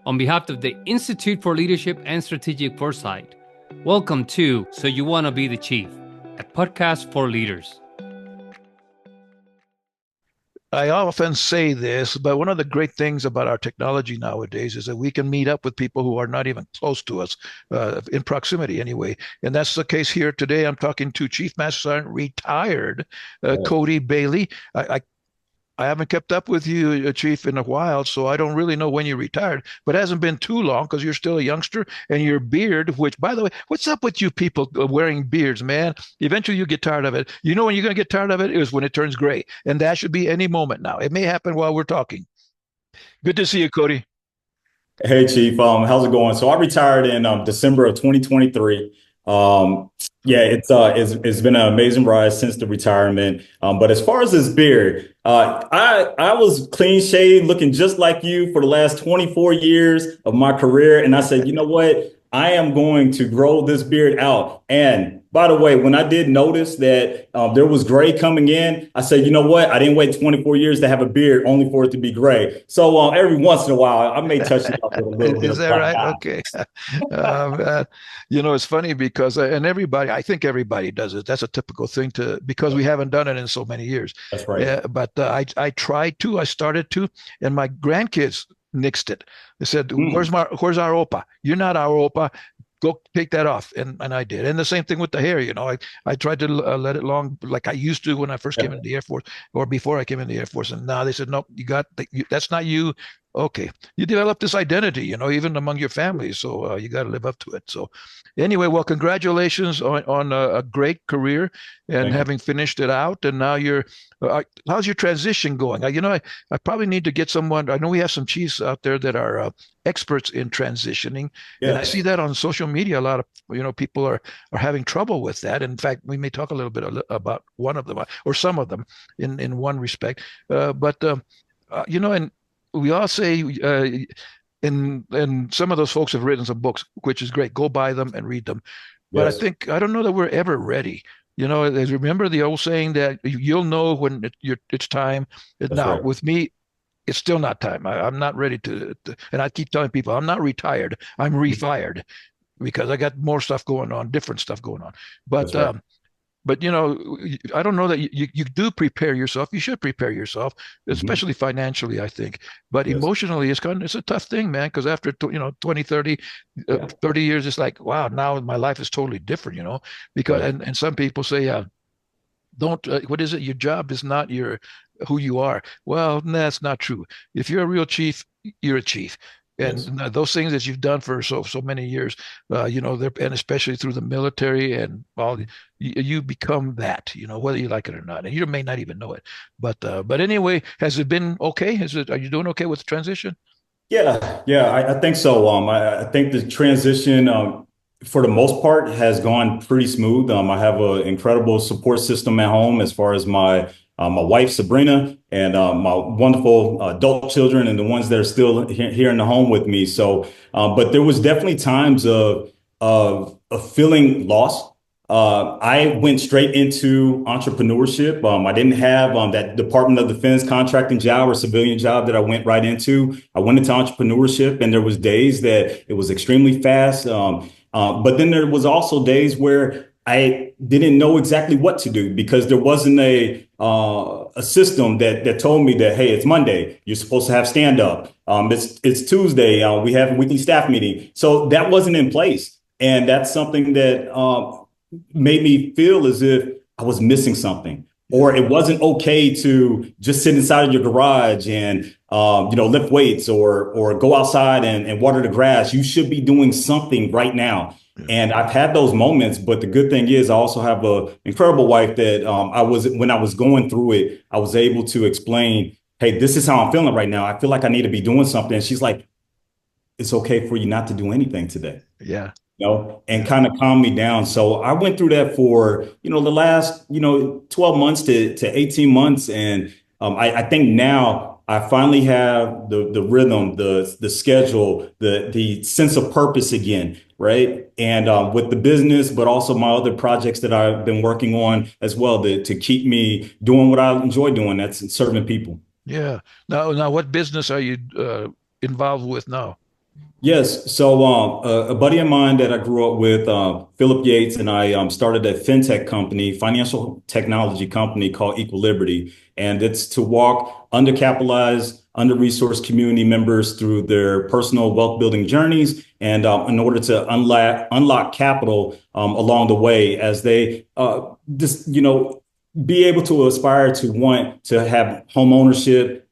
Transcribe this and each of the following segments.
on behalf of the Institute for Leadership and Strategic Foresight. Welcome to So You Want to Be the Chief, a podcast for leaders. I often say this, but one of the great things about our technology nowadays is that we can meet up with people who are not even close to us, in proximity anyway. And that's the case here today. I'm talking to Chief Master Sergeant retired Kodi Bailey. I haven't kept up with you, Chief, in a while, so I don't really know when you retired, but it hasn't been too long because you're still a youngster, and your beard, which, by the way, what's up with you people wearing beards, man? Eventually you get tired of it. You know when you're going to get tired of it is when it turns gray, and that should be any moment now. It may happen while we're talking. Good to see you, Kodi. Hey, Chief. How's it going? So I retired in December of 2023. Yeah, it's been an amazing ride since the retirement. But as far as this beard, I was clean shaved, looking just like you for the last 24 years of my career. And I said, you know what? I am going to grow this beard out. And by the way, when I did notice that there was gray coming in, I said, you know what? I didn't wait 24 years to have a beard only for it to be gray. So every once in a while, I may touch it up with a little bit. Is that right? Okay. It's funny because, and everybody, I think everybody does it. That's a typical thing because we haven't done it in so many years. That's right. But I tried to, I started to, and my grandkids nixed it. They said, where's our opa? You're not our opa. Go take that off. And I did. And the same thing with the hair. I tried to let it long like I used to when I first came into the Air Force or before I came in the Air Force. And now they said, nope, that's not you. Okay. You develop this identity, even among your family. So you got to live up to it. So anyway, well, congratulations on a great career and having finished it out. And now how's your transition going? I probably need to get someone. I know we have some chiefs out there that are experts in transitioning. Yeah. And I see that on social media. A lot of, people are having trouble with that. In fact, we may talk a little bit about one of them or some of them in one respect. And we all say, and some of those folks have written some books, which is great. Go buy them and read them. But yes. I don't know that we're ever ready. Remember the old saying that you'll know when it's time. That's now, right. With me, it's still not time. I'm not ready to, and I keep telling people, I'm not retired. I'm refired because I got more stuff going on, different stuff going on. But right. But I don't know that you do prepare yourself. You should prepare yourself, especially financially, I think. But emotionally, it's a tough thing, man, because after 20, 30, 30 years, it's like, wow, now my life is totally different, because right. and some people say, don't what is it? Your job is not who you are. Well, that's not true. If you're a real chief, you're a chief. And those things that you've done for so many years, and especially through the military and all, you become that, whether you like it or not, and you may not even know it. But anyway, has it been okay? Are you doing okay with the transition? Yeah, I think so. I think the transition, for the most part, has gone pretty smooth. I have an incredible support system at home as far as my wife, Sabrina, and my wonderful adult children and the ones that are still here in the home with me. So, but there was definitely times of feeling lost. I went straight into entrepreneurship. I didn't have that Department of Defense contracting job or civilian job that I went right into. I went into entrepreneurship, and there was days that it was extremely fast. But then there was also days where I didn't know exactly what to do because there wasn't a system that told me that, hey, it's Monday, you're supposed to have stand up. It's Tuesday, we have a weekly staff meeting. So that wasn't in place. And that's something that made me feel as if I was missing something, or it wasn't okay to just sit inside of your garage and, lift weights or go outside and water the grass. You should be doing something right now. And I've had those moments, but the good thing is I also have an incredible wife that when I was going through it, I was able to explain, hey, this is how I'm feeling right now. I feel like I need to be doing something. And she's like, it's okay for you not to do anything today. Yeah. And kind of calm me down. So I went through that for, the last, 12 months to 18 months. And I think now I finally have the rhythm, the schedule, the sense of purpose again. Right. And with the business, but also my other projects that I've been working on as well to keep me doing what I enjoy doing. That's serving people. Yeah. Now, what business are you involved with now? Yes. So a buddy of mine that I grew up with, Philip Yates, and I started a fintech company, financial technology company called Equiliberty. And it's to walk undercapitalized, under-resourced community members through their personal wealth building journeys and in order to unlock capital along the way as they just, be able to aspire to want to have home ownership,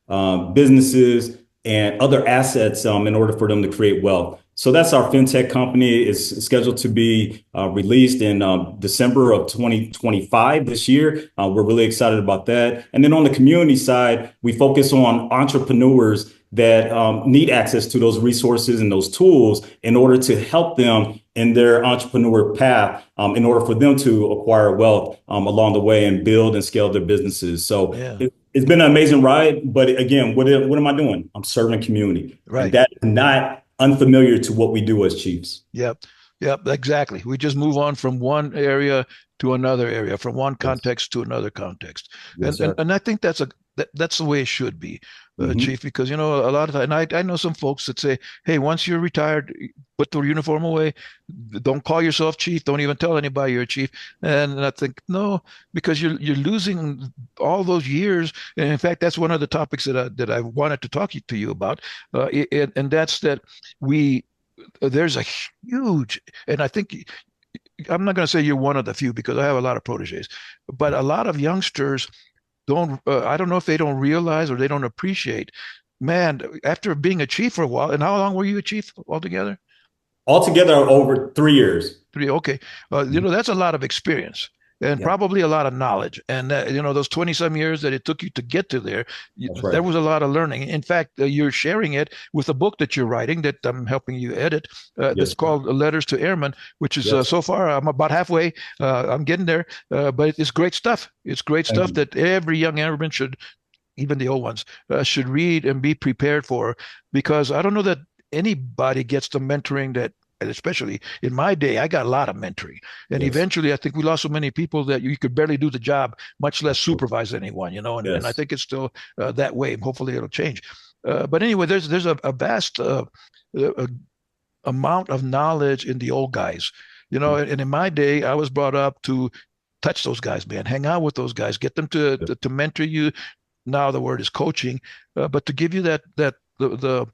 businesses, and other assets in order for them to create wealth. So that's our fintech company. It's scheduled to be released in December of 2025 this year. We're really excited about that. And then on the community side, we focus on entrepreneurs that need access to those resources and those tools in order to help them in their entrepreneur path, in order for them to acquire wealth along the way and build and scale their businesses. So it's been an amazing ride, but again, what am I doing? I'm serving community. Right. And that is not unfamiliar to what we do as chiefs. Yep. Yep, exactly. We just move on from one area to another area, from one context to another context. Yes, and I think that's the way it should be, Chief, because a lot of time, and I know some folks that say, hey, once you're retired, put the uniform away, don't call yourself chief, don't even tell anybody you're a chief. And I think no, because you're losing all those years. And in fact, that's one of the topics that I wanted to talk to you about, and that's that there's a huge, and I think I'm not going to say you're one of the few because I have a lot of proteges, but a lot of youngsters don't, I don't know if they don't realize or they don't appreciate, man, after being a chief for a while, and how long were you a chief altogether? Altogether over 3 years. Okay. That's a lot of experience and probably a lot of knowledge. And, those 20 some years that it took you to get to there, there was a lot of learning. In fact, you're sharing it with a book that you're writing that I'm helping you edit. It's called Letters to Airmen, which is so far, I'm about halfway. I'm getting there, but it's great stuff. It's great stuff that every young airman should, even the old ones, should read and be prepared for, because I don't know that anybody gets the mentoring that, and especially in my day, I got a lot of mentoring. And eventually, I think we lost so many people that you could barely do the job, much less supervise anyone, and I think it's still that way. Hopefully, it'll change. But anyway, there's a vast amount of knowledge in the old guys, and in my day, I was brought up to touch those guys, man, hang out with those guys, get them to mentor you. Now the word is coaching, but to give you the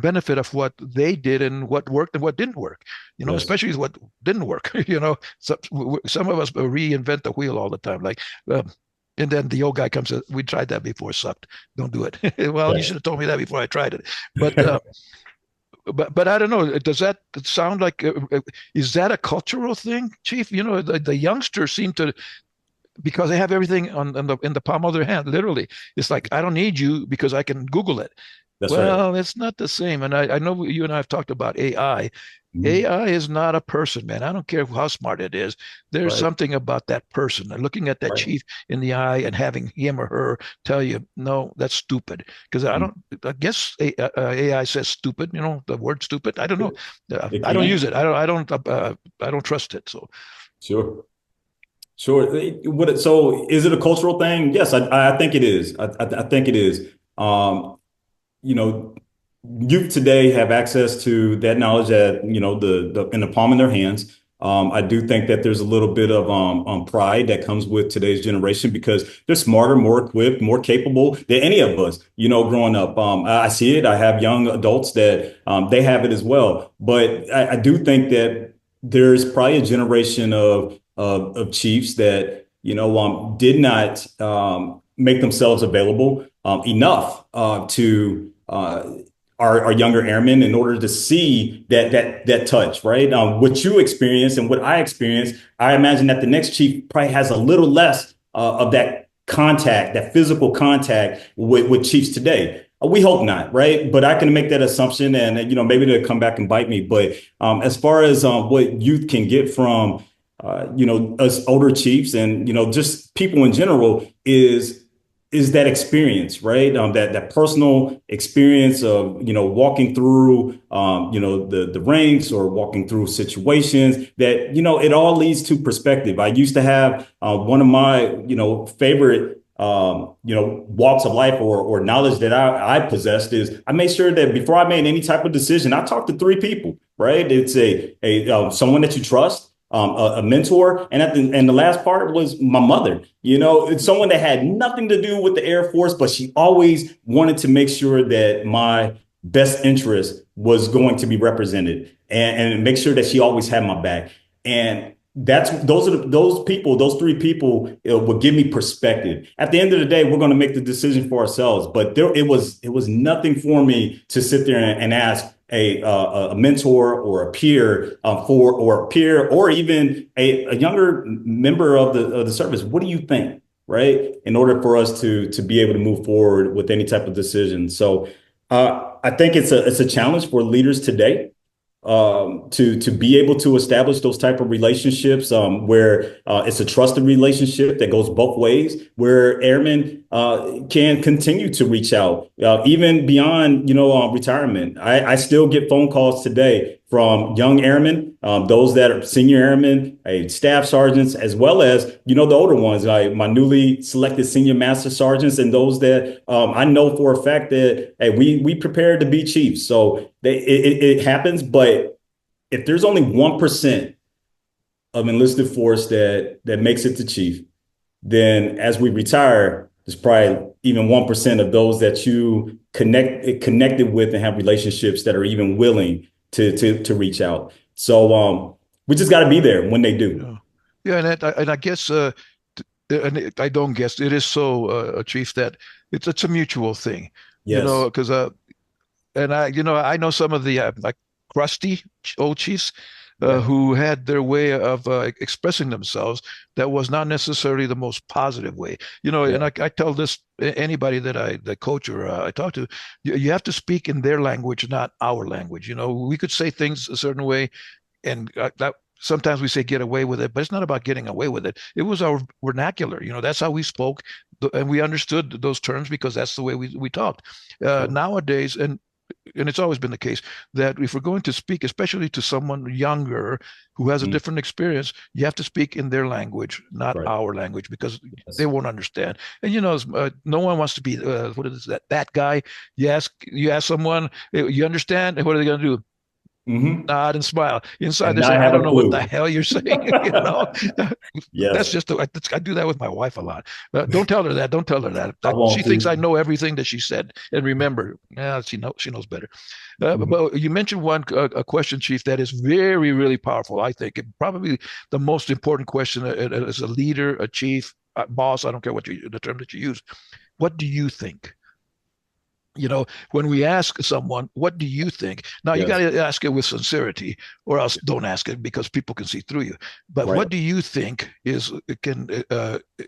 benefit of what they did and what worked and what didn't work, especially what didn't work. Some of us reinvent the wheel all the time, like, and then the old guy comes and we tried that before, it sucked. Don't do it. Well, you should have told me that before I tried it. But but I don't know. Does that sound like? Is that a cultural thing, Chief? The youngsters seem to, because they have everything in the palm of their hand. Literally, it's like, I don't need you because I can Google it. That's right. It's not the same. And I know you and I have talked about AI. AI is not a person, man. I don't care how smart it is. There's something about that person. And looking at that chief in the eye and having him or her tell you, no, that's stupid. Because I guess AI says stupid, the word stupid. I don't know. I don't use it. I don't trust it. So. Sure. So is it a cultural thing? Yes, I think it is. I think it is. Youth today have access to that knowledge at, the in the palm of their hands. I do think that there's a little bit of pride that comes with today's generation because they're smarter, more equipped, more capable than any of us, growing up. I see it. I have young adults that they have it as well. But I do think that there's probably a generation of chiefs that, did not make themselves available enough to our younger airmen in order to see that touch, right? What you experience and what I experience, I imagine that the next chief probably has a little less of that contact, that physical contact with chiefs today. We hope not, right? But I can make that assumption, and maybe they'll come back and bite me. But as far as what youth can get from us older chiefs and just people in general is that experience, right? That personal experience of, walking through, the ranks or walking through situations that, it all leads to perspective. I used to have one of my, favorite walks of life or knowledge that I possessed is I made sure that before I made any type of decision, I talked to three people, right? It's someone that you trust, a mentor, and the last part was my mother. It's someone that had nothing to do with the Air Force, but she always wanted to make sure that my best interest was going to be represented, and make sure that she always had my back. And those people, those three people will give me perspective. At the end of the day, we're going to make the decision for ourselves. But it was nothing for me to sit there and ask a mentor or a peer or even a younger member of the service. What do you think? Right. In order for us to be able to move forward with any type of decision. So I think it's a challenge for leaders today to be able to establish those type of relationships where it's a trusted relationship that goes both ways, where airmen can continue to reach out even beyond retirement. I still get phone calls today from young airmen, those that are senior airmen, staff sergeants, as well as the older ones, like my newly selected senior master sergeants, and those that I know for a fact that we prepared to be chiefs. So it happens, but if there's only 1% of enlisted force that makes it to chief, then as we retire, there's probably even 1% of those that you connected with and have relationships that are even willing to reach out. So we just got to be there when they do. Yeah, and I guess and I don't guess it is so, Chief, that it's a mutual thing. Yes. Because and I know some of the like crusty old chiefs who had their way of expressing themselves that was not necessarily the most positive way. And I tell this anybody that I coach or I talk to, you have to speak in their language, not our language. We could say things a certain way, and that sometimes we say get away with it, but it's not about getting away with it. It was our vernacular. That's how we spoke, and we understood those terms because that's the way we talked. Nowadays, and it's always been the case that if we're going to speak, especially to someone younger who has a different experience, you have to speak in their language, not our language, because they won't understand. And no one wants to be what is that guy. You ask someone, you understand, and what are they going to do? Nod and smile. Inside, they're saying, "I don't know what the hell you're saying." Yes. That's just I do that with my wife a lot. Don't tell her that. Don't tell her that. She thinks I know everything that she said. And remember, she knows better. But you mentioned a question, Chief, that is very, really powerful. I think probably the most important question as a leader, a chief, a boss. I don't care the term that you use. What do you think? When we ask someone, what do you think? Now, you got to ask it with sincerity, or else don't ask it because people can see through you. But what do you think it can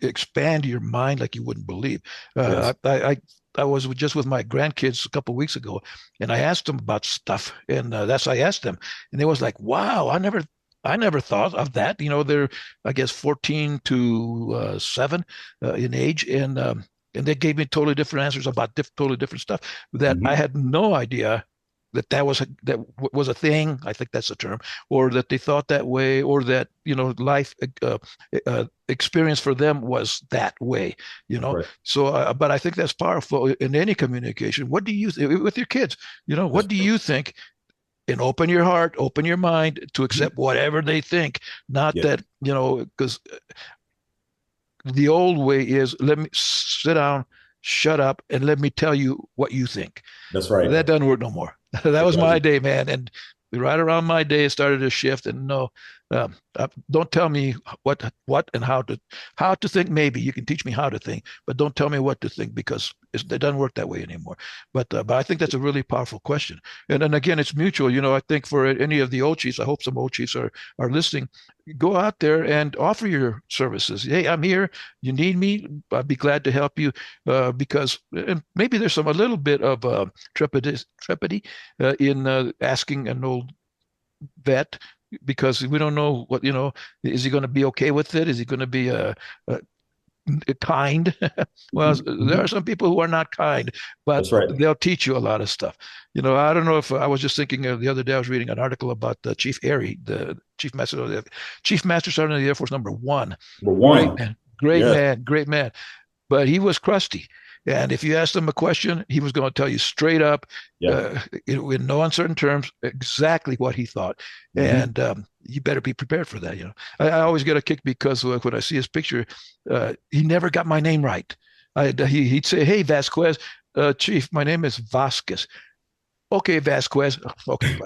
expand your mind like you wouldn't believe? I was just with my grandkids a couple of weeks ago, and I asked them about stuff, and that's I asked them, and they was like, "Wow, I never thought of that." They're, I guess, 14 to 7 in age, and they gave me totally different answers about totally different stuff that I had no idea that was a thing. I think that's the term, or that they thought that way, or that life experience for them was that way. So, but I think that's powerful in any communication. What do you with your kids? What do you think? And open your heart, open your mind to accept whatever they think. Not that because. The old way is let me sit down, shut up, and let me tell you what you think. That's right. That doesn't work no more. That was my day, man. And right around my day, it started to shift. And no, don't tell me what and how to think. Maybe you can teach me how to think, but don't tell me what to think, because it doesn't work that way anymore. But I think that's a really powerful question. And again, it's mutual. I think for any of the old chiefs, I hope some old chiefs are listening. Go out there and offer your services. Hey, I'm here. You need me. I'd be glad to help you, because and maybe there's a little bit of trepidity in asking an old vet, because we don't know what, is he going to be okay with it? Is he going to be kind? Well, there are some people who are not kind, but they'll teach you a lot of stuff. I don't know if I was just thinking the other day, I was reading an article about Chief Airy, the Chief Master Sergeant of the Air Force, number one. Great man. Great man. but he was crusty. And if you asked him a question, he was going to tell you straight up, in no uncertain terms, exactly what he thought. And you better be prepared for that. I always get a kick because when I see his picture, he never got my name right. He'd say, "Hey, Vasquez, Chief, my name is Vasquez." Okay, Vasquez. Okay,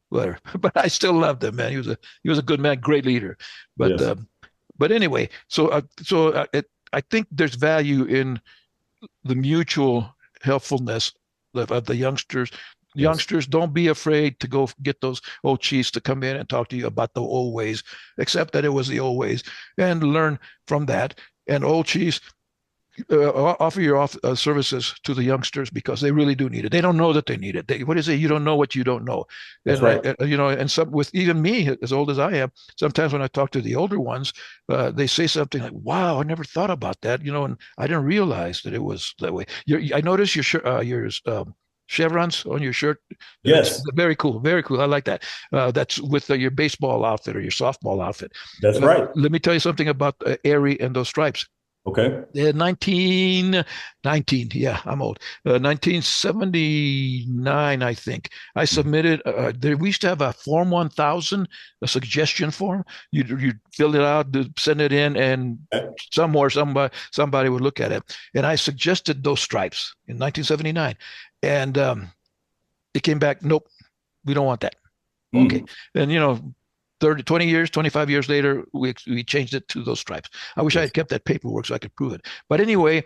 whatever. But I still loved him, man. He was a good man, great leader. But anyway, I think there's value in the mutual helpfulness of the youngsters. Youngsters, don't be afraid to go get those old chiefs to come in and talk to you about the old ways, accept that it was the old ways, and learn from that. And old chiefs, offer your services to the youngsters because they really do need it. They don't know that they need it. What is it? You don't know what you don't know. That's right. And some with even me, as old as I am, sometimes when I talk to the older ones, they say something like, "Wow, I never thought about that," and I didn't realize that it was that way. I noticed your chevrons on your shirt. Yes. Very cool. Very cool. I like that. That's with your baseball outfit or your softball outfit. That's right. Let me tell you something about Airy and those stripes. Okay. 1919. Yeah, I'm old. 1979, I think. I submitted. We used to have a Form 1000, a suggestion form. You fill it out, send it in, and somebody would look at it. And I suggested those stripes in 1979, and it came back. Nope, we don't want that. Okay, and 20 years, 25 years later, we changed it to those stripes. I wish I had kept that paperwork so I could prove it. But anyway,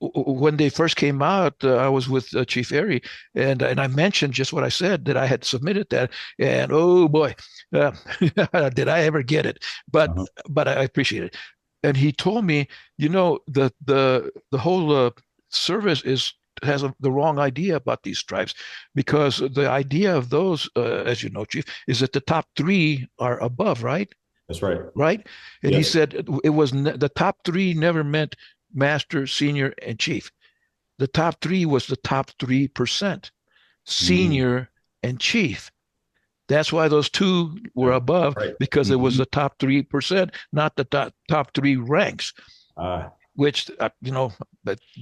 when they first came out, I was with Chief Airy, and I mentioned just what I said, that I had submitted that, and oh boy, did I ever get it? But I appreciate it. And he told me, the whole service has the wrong idea about these stripes, because the idea of those, as you know, Chief, is that the top three are above, right? That's right. Right. And he said it was the top three never meant master, senior, and chief. The top three was the top 3%, senior and chief. That's why those two were above, because it was the top 3%, not the top three ranks. Which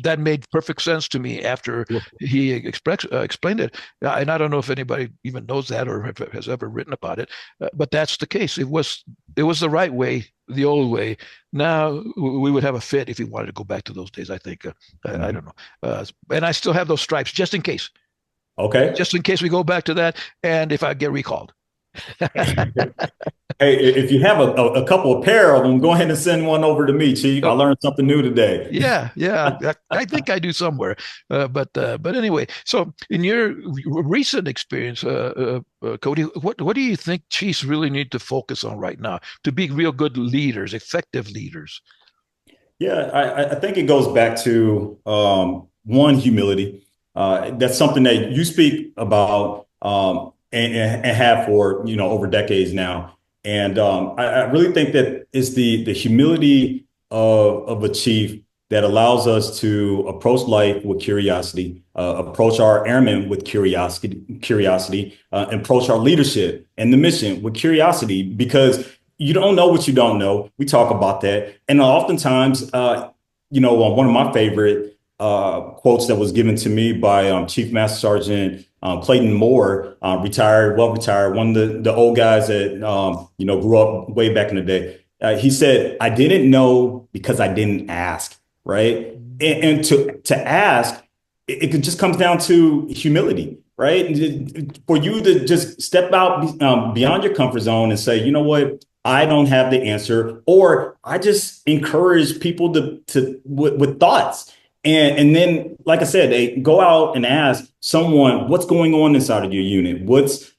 that made perfect sense to me after he explained it. And I don't know if anybody even knows that or has ever written about it, but that's the case. It was the right way, the old way. Now we would have a fit if we wanted to go back to those days, I think. I don't know. And I still have those stripes just in case. Okay. Just in case we go back to that, and if I get recalled. Hey, if you have a couple of pair of them, go ahead and send one over to me, Chief. I learned something new today. Yeah. I think I do somewhere. But anyway, so in your recent experience, Kodi, what do you think chiefs really need to focus on right now to be real good leaders, effective leaders? Yeah, I think it goes back to one, humility. That's something that you speak about and have for over decades now. And I really think that it's the humility of a chief that allows us to approach life with curiosity, approach our airmen with curiosity, approach our leadership and the mission with curiosity, because you don't know what you don't know. We talk about that. And oftentimes, one of my favorite quotes that was given to me by Chief Master Sergeant Clayton Moore, retired, one of the old guys that, grew up way back in the day. He said, "I didn't know because I didn't ask." Right. And to ask, it just comes down to humility. Right. For you to just step out beyond your comfort zone and say, "You know what? I don't have the answer," or I just encourage people with thoughts. And then, like I said, they go out and ask someone what's going on inside of your unit. What's,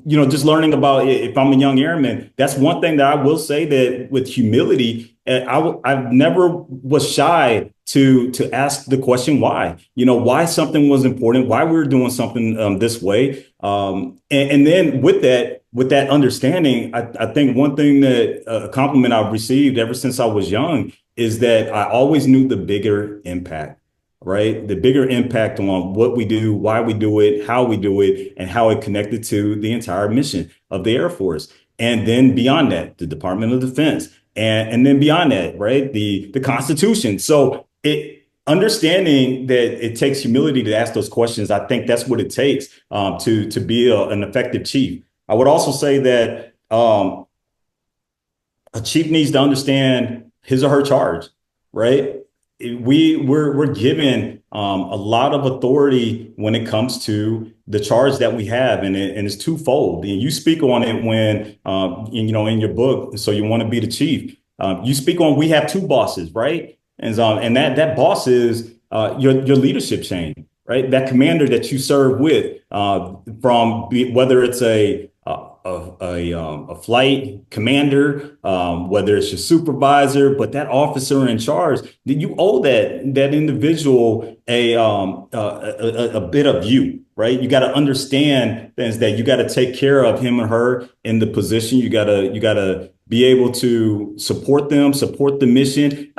just learning about, if I'm a young airman, that's one thing that I will say, that with humility, I never was shy to ask the question why, why something was important, why we were doing something this way. And then with that understanding, I think one thing that a compliment I've received ever since I was young is that I always knew the bigger impact, right? The bigger impact on what we do, why we do it, how we do it, and how it connected to the entire mission of the Air Force. And then beyond that, the Department of Defense. And then beyond that, right, the Constitution. So understanding that it takes humility to ask those questions, I think that's what it takes to be an effective chief. I would also say that a chief needs to understand his or her charge, right? We're given a lot of authority when it comes to the charge that we have, and it's twofold. And you speak on it when in your book. So you want to be the chief. You speak on we have two bosses, right? And that boss is your leadership chain, right? That commander that you serve with, whether it's a flight commander, whether it's your supervisor, but that officer in charge, then you owe that individual a bit of you, right? You got to understand things that you got to take care of him or her in the position. You got to be able to support them, support the mission,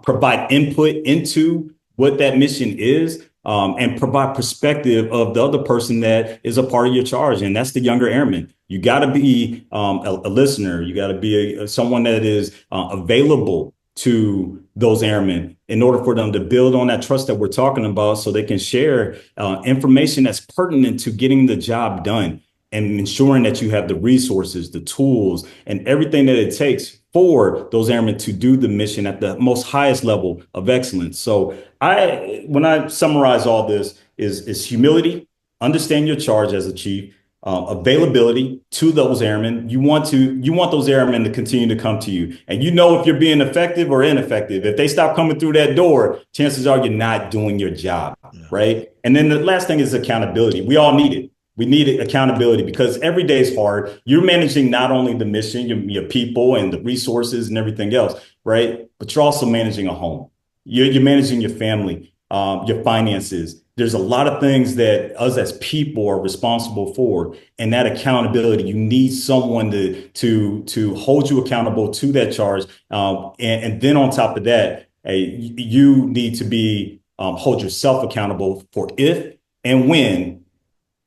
provide input into what that mission is. And provide perspective of the other person that is a part of your charge. And that's the younger airman. You got to be a listener. You got to be someone that is available to those airmen in order for them to build on that trust that we're talking about so they can share information that's pertinent to getting the job done and ensuring that you have the resources, the tools, and everything that it takes for those airmen to do the mission at the most highest level of excellence. So when I summarize all this is humility, understand your charge as a chief, availability to those airmen. You want those airmen to continue to come to you. And if you're being effective or ineffective. If they stop coming through that door, chances are you're not doing your job, right? And then the last thing is accountability. We all need it. We need accountability because every day is hard. You're managing not only the mission, your people and the resources and everything else, right? But you're also managing a home. You're managing your family, your finances. There's a lot of things that us as people are responsible for. And that accountability, you need someone to hold you accountable to that charge. And then on top of that, you need to hold yourself accountable for if and when.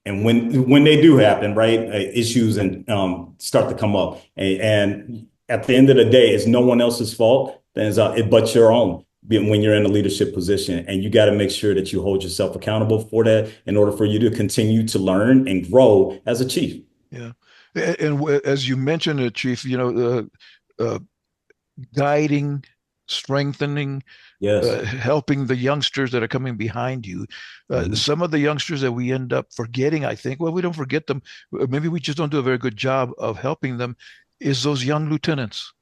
And when they do happen, right, issues and start to come up, and at the end of the day, it's no one else's fault, but your own. When you're in a leadership position, and you got to make sure that you hold yourself accountable for that in order for you to continue to learn and grow as a chief. Yeah, and as you mentioned, Chief, guiding, strengthening, yes, helping the youngsters that are coming behind you. Some of the youngsters that we end up forgetting, I think, well, we don't forget them. Maybe we just don't do a very good job of helping them, is those young lieutenants.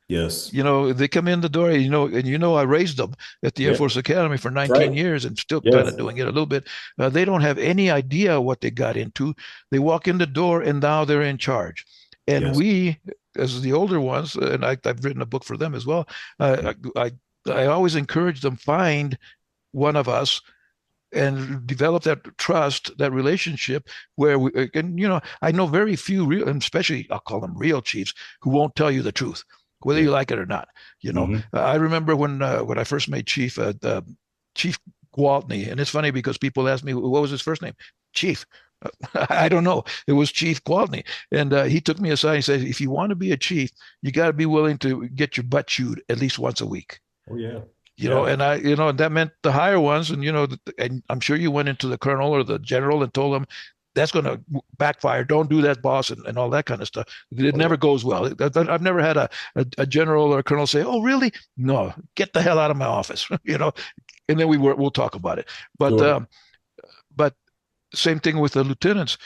Yes. They come in the door, I raised them at the Air Force Academy for 19 years and still kind of doing it a little bit. They don't have any idea what they got into. They walk in the door and now they're in charge. And we, as the older ones, and I've written a book for them as well, I always encourage them, find one of us and develop that trust, that relationship where I know very few real, and especially I'll call them real chiefs, who won't tell you the truth, whether you like it or not. I remember when I first made chief, Chief Gwaltney, and it's funny because people ask me, what was his first name? Chief. I don't know. It was Chief Gwaltney. And he took me aside and said, if you want to be a chief, you got to be willing to get your butt chewed at least once a week. Oh, yeah. And that meant the higher ones. And, and I'm sure you went into the colonel or the general and told them, that's going to backfire. Don't do that, boss, and all that kind of stuff. It never goes well. I've never had a general or a colonel say, "Oh, really? No, get the hell out of my office," And then we'll talk about it. But but same thing with the lieutenants.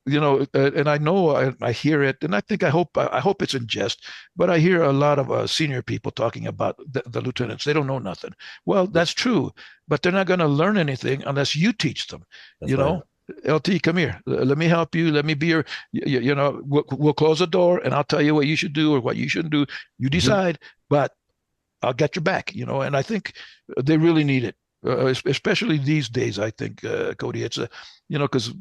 And I know I hear it, and I hope it's in jest, but I hear a lot of senior people talking about the lieutenants. They don't know nothing. Well, that's true, but they're not going to learn anything unless you teach them. That's right. LT, come here. Let me help you. Let me be your, we'll close the door and I'll tell you what you should do or what you shouldn't do. You decide, but I'll get your back, and I think they really need it, especially these days. I think, Kodi, it's because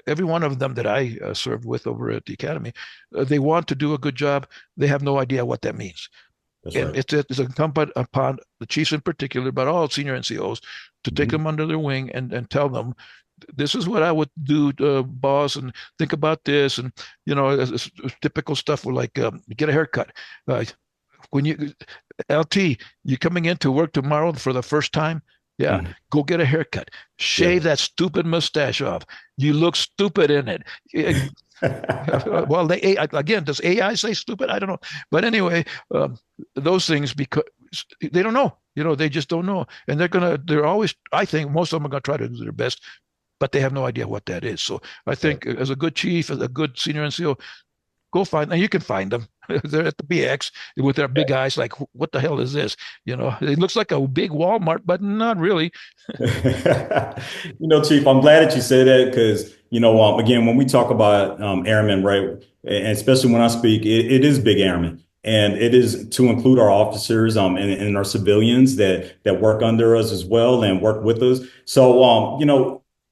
every one of them that I served with over at the academy, they want to do a good job. They have no idea what that means. That's and right. It's incumbent upon the chiefs in particular, but all senior NCOs to take them under their wing and tell them, this is what I would do, boss, and think about this. And, typical stuff like get a haircut. when you, LT, you coming into work tomorrow for the first time? Yeah, go get a haircut. Shave that stupid mustache off. You look stupid in it. Well, again, does AI say stupid? I don't know. But anyway, those things, because they don't know. They just don't know, and they're always. I think most of them are going to try to do their best, but they have no idea what that is. So I think as a good chief, as a good senior NCO, go find, and you can find them. They're at the BX with their big eyes, like, what the hell is this? It looks like a big Walmart, but not really. Chief, I'm glad that you say that because, again, when we talk about airmen, right, and especially when I speak, it is big airmen. And it is to include our officers and our civilians that work under us as well and work with us. So,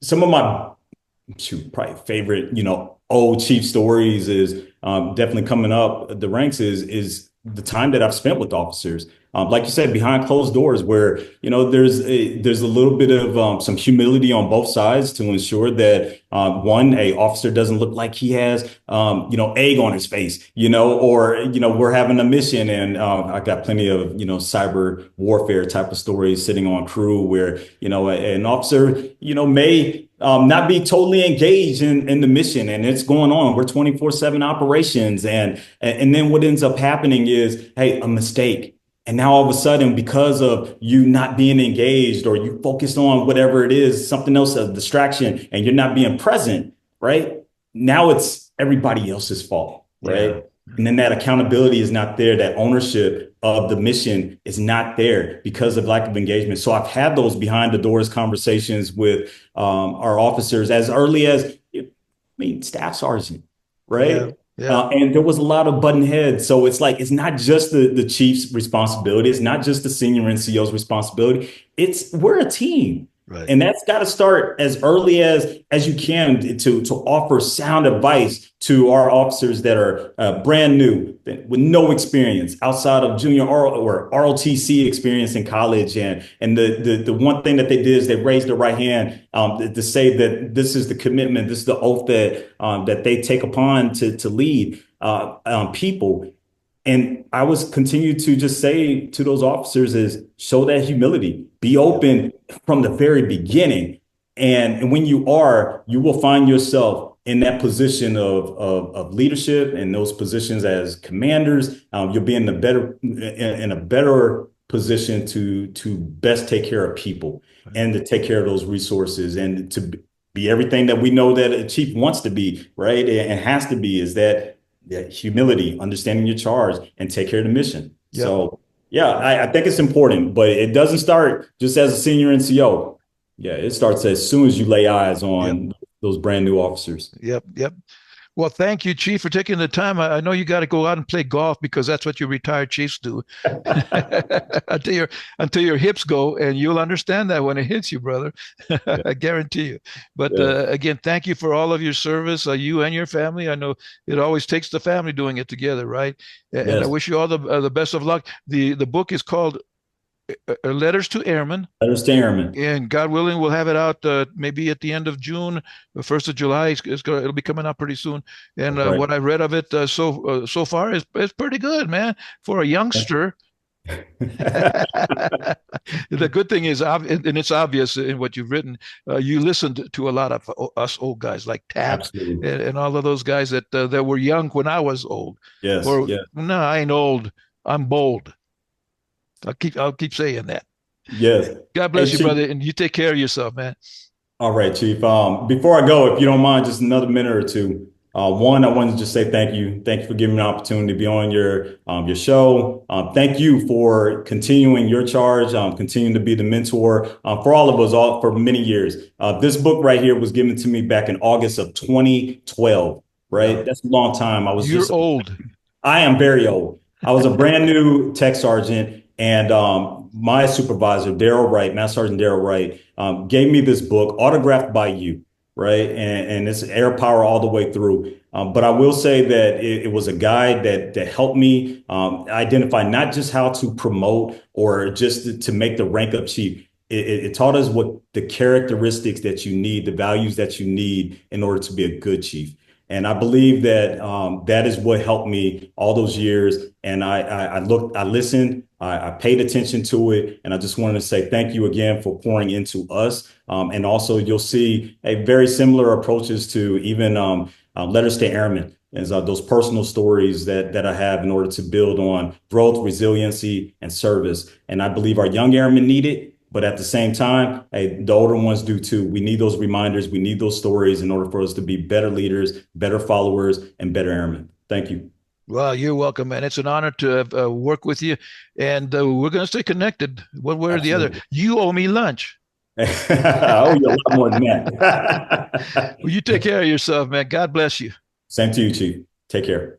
some of my probably favorite, old chief stories is definitely coming up the ranks is the time that I've spent with officers. Like you said, behind closed doors, where there's a little bit of some humility on both sides to ensure that one, a officer doesn't look like he has egg on his face, or we're having a mission, and I got plenty of cyber warfare type of stories sitting on crew where an officer may not be totally engaged in the mission, and it's going on. We're 24/7 operations, and then what ends up happening is, hey, a mistake. And now all of a sudden, because of you not being engaged or you focused on whatever it is, something else, a distraction, and you're not being present, right? Now it's everybody else's fault, right? Yeah. And then that accountability is not there. That ownership of the mission is not there because of lack of engagement. So I've had those behind the doors conversations with our officers as early as, staff sergeant, right? Yeah. Yeah. And there was a lot of button heads. So it's like, it's not just the chief's responsibility. It's not just the senior NCO's responsibility. We're a team. Right. And that's got to start as early as you can to offer sound advice to our officers that are brand new with no experience outside of junior or ROTC experience in college. And the one thing that they did is they raised their right hand to say that this is the commitment, this is the oath that they take upon to lead people. And I was continue to just say to those officers is show that humility, be open from the very beginning. And when you are, you will find yourself in that position of leadership and those positions as commanders. You'll be in a better position to best take care of people and to take care of those resources and to be everything that we know that a chief wants to be, right? And has to be, is that humility, understanding your charge, and take care of the mission. Yep. So, I think it's important, but it doesn't start just as a senior NCO. Yeah, it starts as soon as you lay eyes on those brand new officers. Yep. Well, thank you, Chief, for taking the time. I know you got to go out and play golf because that's what your retired chiefs do until your hips go, and you'll understand that when it hits you, brother. I guarantee you. But again, thank you for all of your service, you and your family. I know it always takes the family doing it together, right? And I wish you all the best of luck. The book is called Letters to Airmen. Letters to Airmen. And God willing, we'll have it out maybe at the end of June, the 1st of July. It'll be coming out pretty soon. And what I read of it so far is pretty good, man, for a youngster. The good thing is, and it's obvious in what you've written, you listened to a lot of us old guys like Tap and all of those guys that were young when I was old. Yes. No, I ain't old. I'm bold. I'll keep saying that. Yes. God bless you, Chief, brother, and you take care of yourself, man. All right, Chief. Before I go, if you don't mind, just another minute or two. One, I wanted to just say thank you. Thank you for giving me an opportunity to be on your show. Thank you for continuing your charge, continuing to be the mentor for all of us for many years. This book right here was given to me back in August of 2012. Right, that's a long time. You're old. I am very old. I was a brand new tech sergeant. And my supervisor, Master Sergeant Daryl Wright, gave me this book autographed by you, right? And it's air power all the way through. But I will say that it was a guide that helped me identify not just how to promote or just to make the rank up chief. It taught us what the characteristics that you need, the values that you need in order to be a good chief. And I believe that that is what helped me all those years. And I listened, I paid attention to it. And I just wanted to say thank you again for pouring into us. And also you'll see a very similar approaches to even letters to airmen. As those personal stories that I have in order to build on growth, resiliency, and service. And I believe our young airmen need it, but at the same time, the older ones do too. We need those reminders. We need those stories in order for us to be better leaders, better followers, and better airmen. Thank you. Well, you're welcome, man. It's an honor to work with you, and we're going to stay connected one way or the other. You owe me lunch. I owe you a lot more than that. Well, you take care of yourself, man. God bless you. Same to you, Chief. Take care.